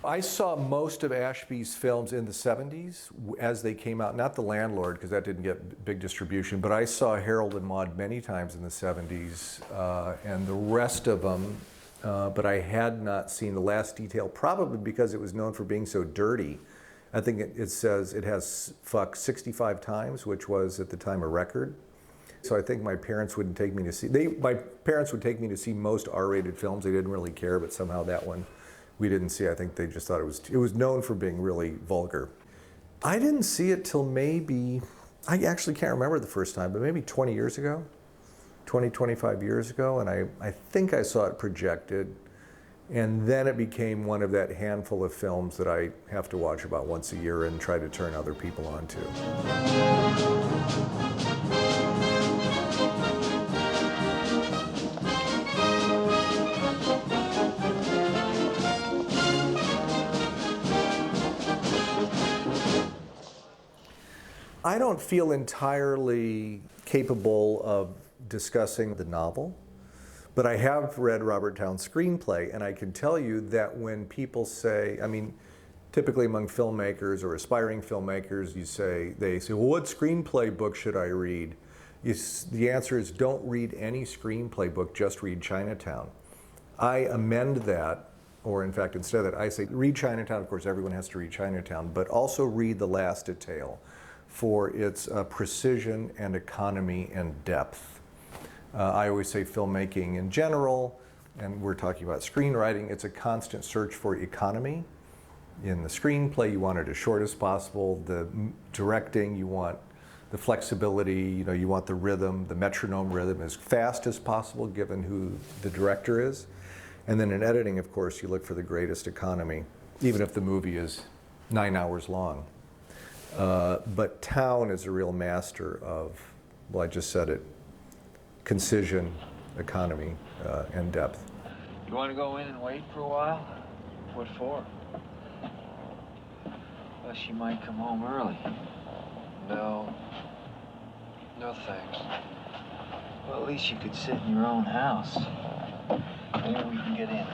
I saw most of Ashby's films in the 70s as they came out. Not The Landlord, because that didn't get big distribution, but I saw Harold and Maude many times in the 70s, and the rest of them, but I had not seen The Last Detail, probably because it was known for being so dirty. I think it says it has fucked 65 times, which was at the time a record. So I think my parents wouldn't take me to see, my parents would take me to see most R-rated films. They didn't really care, but somehow that one we didn't see. I think they just thought it was known for being really vulgar. I didn't see it till maybe, I actually can't remember the first time, but maybe 20 years ago, 20, 25 years ago, and I think I saw it projected, and then it became one of that handful of films that I have to watch about once a year and try to turn other people on to. I don't feel entirely capable of discussing the novel, but I have read Robert Towne's screenplay, and I can tell you that when people say, I mean, typically among filmmakers or aspiring filmmakers, they say, well, what screenplay book should I read? The answer is don't read any screenplay book, just read Chinatown. I amend that, or in fact, instead of that, I say read Chinatown. Of course, everyone has to read Chinatown, but also read The Last Detail for its precision and economy and depth. I always say filmmaking in general, and we're talking about screenwriting, it's a constant search for economy. In the screenplay, you want it as short as possible. The directing, you want the flexibility, you want the rhythm, the metronome rhythm as fast as possible given who the director is. And then in editing, of course, you look for the greatest economy, even if the movie is 9 hours long. But Towne is a real master of, well, I just said it, concision, economy, and depth. You want to go in and wait for a while? What for? Well, she might come home early. No. No, thanks. Well, at least you could sit in your own house. Maybe we can get in.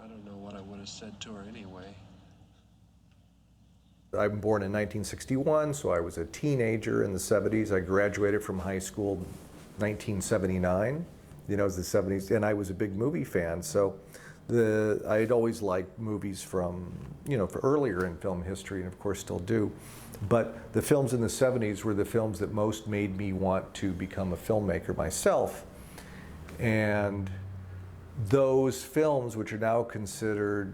I don't know what I would have said to her anyway. I'm born in 1961, so I was a teenager in the 70s. I graduated from high school 1979. It was the 70s, and I was a big movie fan. So I'd always liked movies from, for earlier in film history, and of course still do. But the films in the 70s were the films that most made me want to become a filmmaker myself. And those films, which are now considered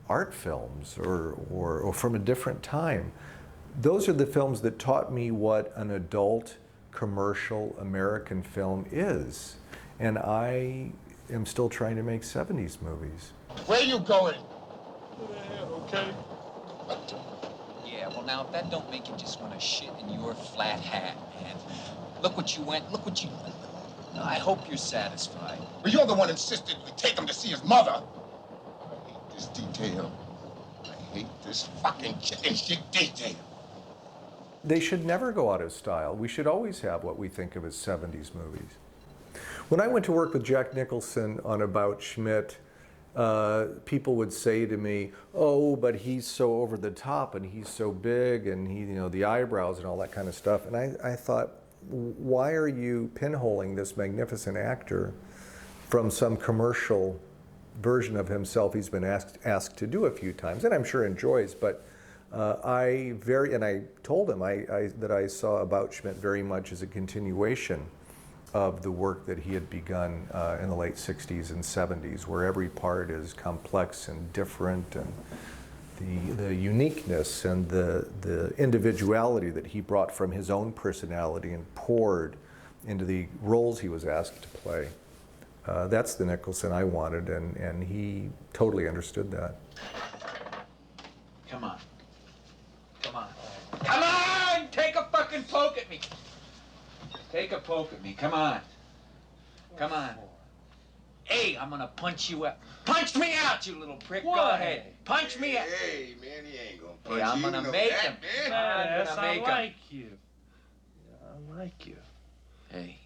art films or from a different time, those are the films that taught me what an adult commercial American film is. And I am still trying to make 70s movies. Where you going? Okay. Yeah, well now, if that don't make you just want to shit in your flat hat, man. Look what you went, look what you... I hope you're satisfied. Well, you're the one insisted we take him to see his mother. I hate this detail. I hate this fucking chicken shit detail. They should never go out of style. We should always have what we think of as 70s movies. When I went to work with Jack Nicholson on About Schmidt, people would say to me, oh, but he's so over the top and he's so big and he, the eyebrows and all that kind of stuff. And I thought, why are you pinholing this magnificent actor from some commercial version of himself he's been asked to do a few times, and I'm sure enjoys, but I told him that I saw About Schmidt very much as a continuation of the work that he had begun in the late 60s and 70s, where every part is complex and different, and the uniqueness and the individuality that he brought from his own personality and poured into the roles he was asked to play. That's the Nicholson I wanted, and he totally understood that. Come on. Come on. Come on! Take a fucking poke Take a poke at me. Come on. Come on. Hey, I'm gonna punch you out. Punch me out, you little prick. Go ahead. Punch me out. Hey, man, he ain't gonna punch Hey, I'm you. gonna know make that, him. man. Yes, I'm gonna make I him. like you. Yeah, I like you. Hey.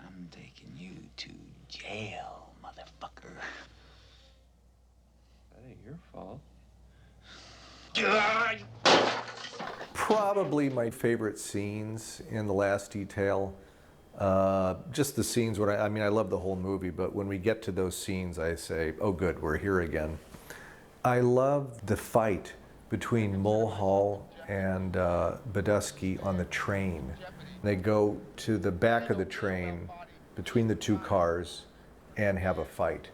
I'm taking you to jail, motherfucker. That ain't your fault. Probably my favorite scenes in The Last Detail. Just the scenes when I mean, I love the whole movie, but when we get to those scenes, I say, oh good, we're here again. I love the fight between Mulhall and Badusky on the train. They go to the back of the train between the two cars and have a fight.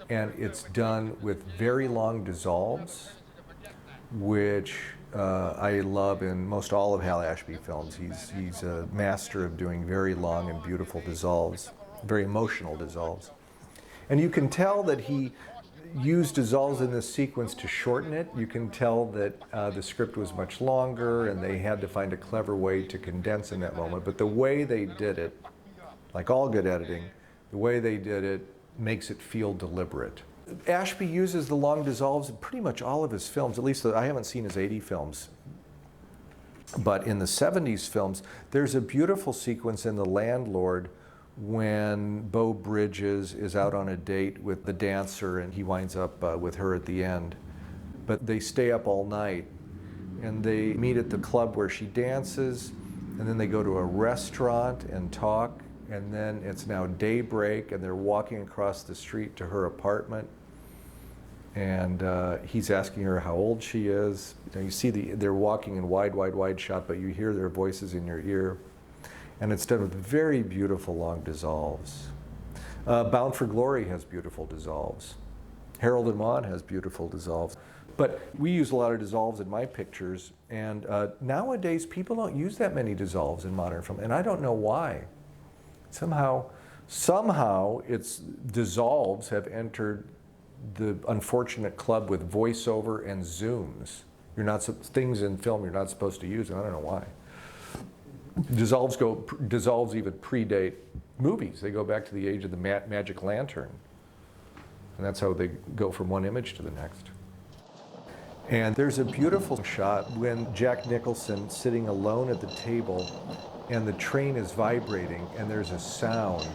And it's done with very long dissolves, which I love in most all of Hal Ashby films. He's a master of doing very long and beautiful dissolves, very emotional dissolves. And you can tell that he used dissolves in this sequence to shorten it. You can tell that the script was much longer and they had to find a clever way to condense in that moment. But the way they did it, like all good editing, the way they did it makes it feel deliberate. Ashby uses the long dissolves in pretty much all of his films, at least I haven't seen his 80 films. But in the 70s films, there's a beautiful sequence in The Landlord when Beau Bridges is out on a date with the dancer and he winds up with her at the end. But they stay up all night and they meet at the club where she dances, and then they go to a restaurant and talk, and then it's now daybreak and they're walking across the street to her apartment. And he's asking her how old she is. You see they're walking in wide shot, but you hear their voices in your ear. And it's done with very beautiful long dissolves. Bound for Glory has beautiful dissolves. Harold and Maude has beautiful dissolves. But we use a lot of dissolves in my pictures, and nowadays people don't use that many dissolves in modern film, and I don't know why. Somehow it's dissolves have entered the unfortunate club with voiceover and zooms. Things in film you're not supposed to use, and I don't know why. Dissolves even predate movies. They go back to the age of the magic lantern. And that's how they go from one image to the next. And there's a beautiful shot when Jack Nicholson sitting alone at the table and the train is vibrating and there's a sound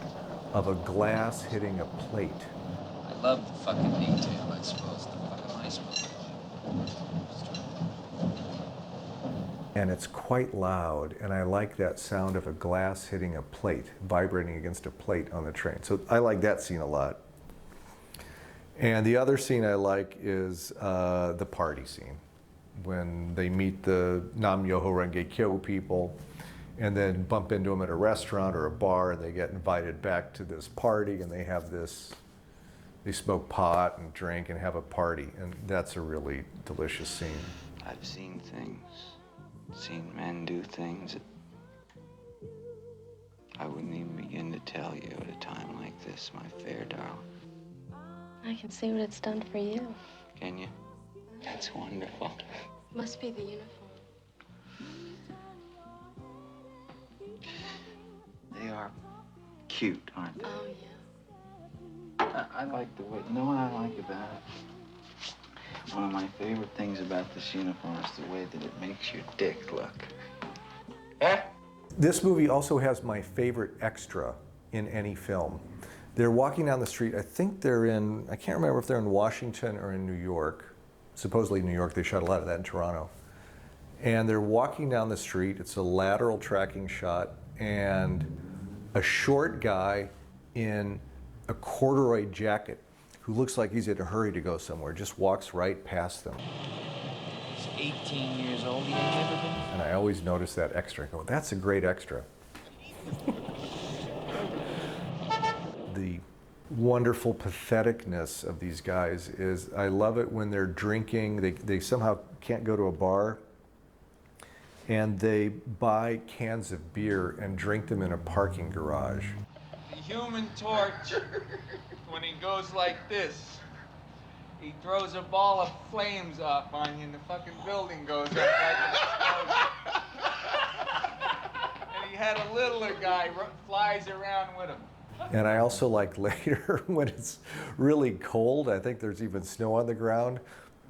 of a glass hitting a plate. I love the fucking detail, I suppose. The fuck am I supposed to do? And it's quite loud, and I like that sound of a glass hitting a plate, vibrating against a plate on the train. So I like that scene a lot. And the other scene I like is the party scene, when they meet the Nam Myoho Renge Kyo people and then bump into them at a restaurant or a bar, and they get invited back to this party, and they have this, they smoke pot and drink and have a party, and that's a really delicious scene. I've seen things. Seen men do things that I wouldn't even begin to tell you at a time like this, my fair darling. I can see what it's done for you. Can you? That's wonderful. Must be the uniform. They are cute, aren't they? Oh, yeah. I like the way, you know what I like about it? One of my favorite things about this uniform is the way that it makes your dick look. Eh? This movie also has my favorite extra in any film. They're walking down the street. I think they're in, I can't remember if they're in Washington or in New York. Supposedly New York, they shot a lot of that in Toronto. And they're walking down the street. It's a lateral tracking shot, and a short guy in a corduroy jacket who looks like he's in a hurry to go somewhere, just walks right past them. He's 18 years old, he ain't never been. And I always notice that extra. I go, that's a great extra. The wonderful patheticness of these guys is, I love it when they're drinking, they somehow can't go to a bar, and they buy cans of beer and drink them in a parking garage. The Human Torch, when he goes like this, he throws a ball of flames off on you and the fucking building goes up like an explosion. And littler guy flies around with him. And I also like later when it's really cold, I think there's even snow on the ground,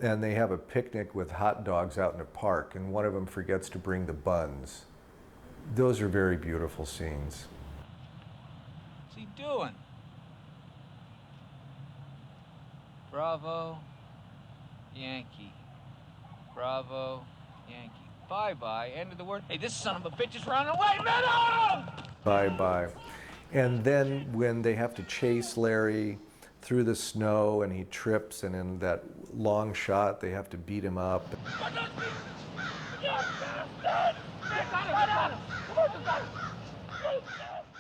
and they have a picnic with hot dogs out in a park, and one of them forgets to bring the buns. Those are very beautiful scenes. What's he doing? Bravo, Yankee. Bravo, Yankee. Bye-bye, end of the word. Hey, this son of a bitch is running away, Meadow! Bye-bye. And then when they have to chase Larry through the snow and he trips, and in that long shot they have to beat him up.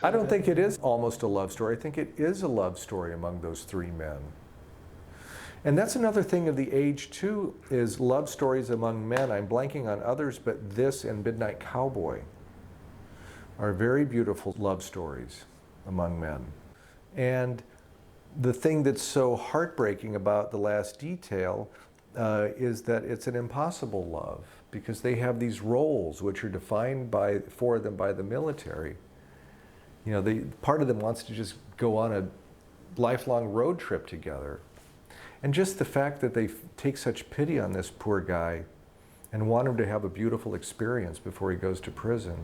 I don't think it is almost a love story. I think it is a love story among those three men. And that's another thing of the age too, is love stories among men. I'm blanking on others, but this and Midnight Cowboy are very beautiful love stories among men. And the thing that's so heartbreaking about The Last Detail is that it's an impossible love, because they have these roles which are defined for them by the military. You know, part of them wants to just go on a lifelong road trip together. And just the fact that they take such pity on this poor guy and want him to have a beautiful experience before he goes to prison.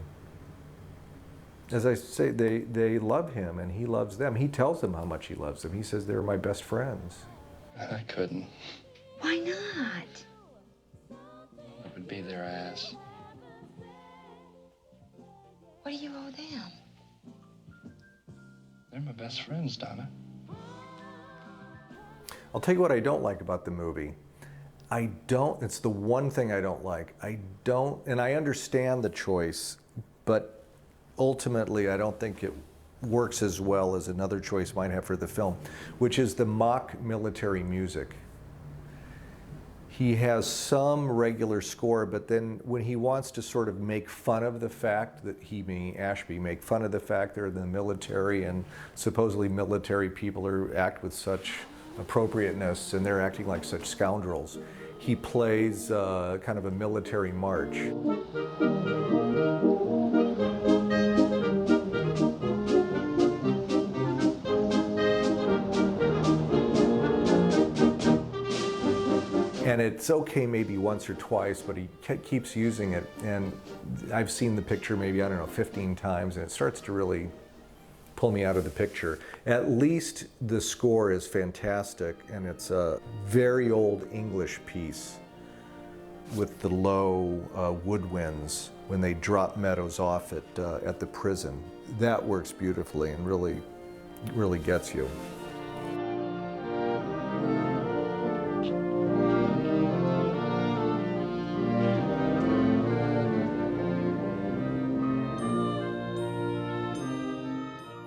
As I say, they love him and he loves them. He tells them how much he loves them. He says they're my best friends. I couldn't. Why not? I would be their ass. What do you owe them? They're my best friends, Donna. I'll tell you what I don't like about the movie. It's the one thing I don't like. And I understand the choice, but ultimately I don't think it works as well as another choice might have for the film, which is the mock military music. He has some regular score, but then when he wants to sort of make fun of the fact that Ashby, make fun of the fact they're in the military and supposedly military people act with such appropriateness and they're acting like such scoundrels, he plays kind of a military march. And it's okay maybe once or twice, but he keeps using it. And I've seen the picture maybe, 15 times, and it starts to really pull me out of the picture. At least the score is fantastic, and it's a very old English piece with the low woodwinds when they drop Meadows off at the prison. That works beautifully and really gets you.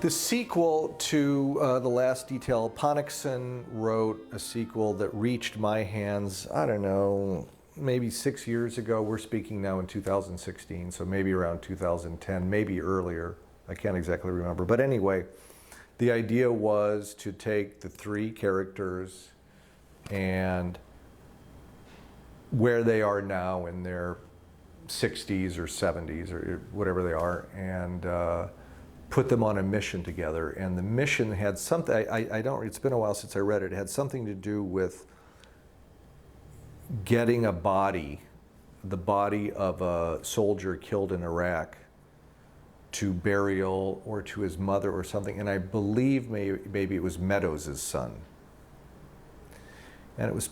The sequel to The Last Detail, Ponicsan wrote a sequel that reached my hands, I don't know, maybe 6 years ago. We're speaking now in 2016, so maybe around 2010, maybe earlier. I can't exactly remember. But anyway, the idea was to take the three characters and where they are now in their 60s or 70s or whatever they are, and put them on a mission together. And the mission had something, it's been a while since I read it, it had something to do with getting a body, the body of a soldier killed in Iraq, to burial or to his mother or something. And I believe maybe it was Meadows' son. And it was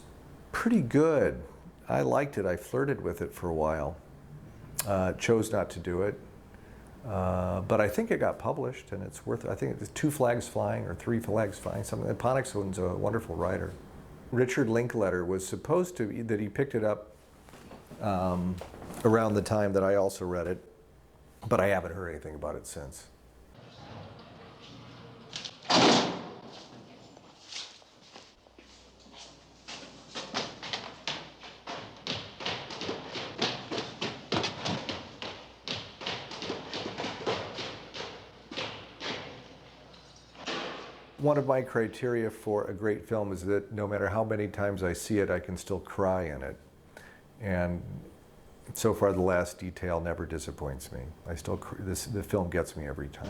pretty good. I liked it. I flirted with it for a while. Chose not to do it. But I think it got published, and it's worth, I think it's 2 flags flying or 3 flags flying, something. Ponicsan's a wonderful writer. Richard Linklater was supposed to, that he picked it up around the time that I also read it, but I haven't heard anything about it since. One of my criteria for a great film is that no matter how many times I see it, I can still cry in it. And So far, the last detail never disappoints me. The film gets me every time.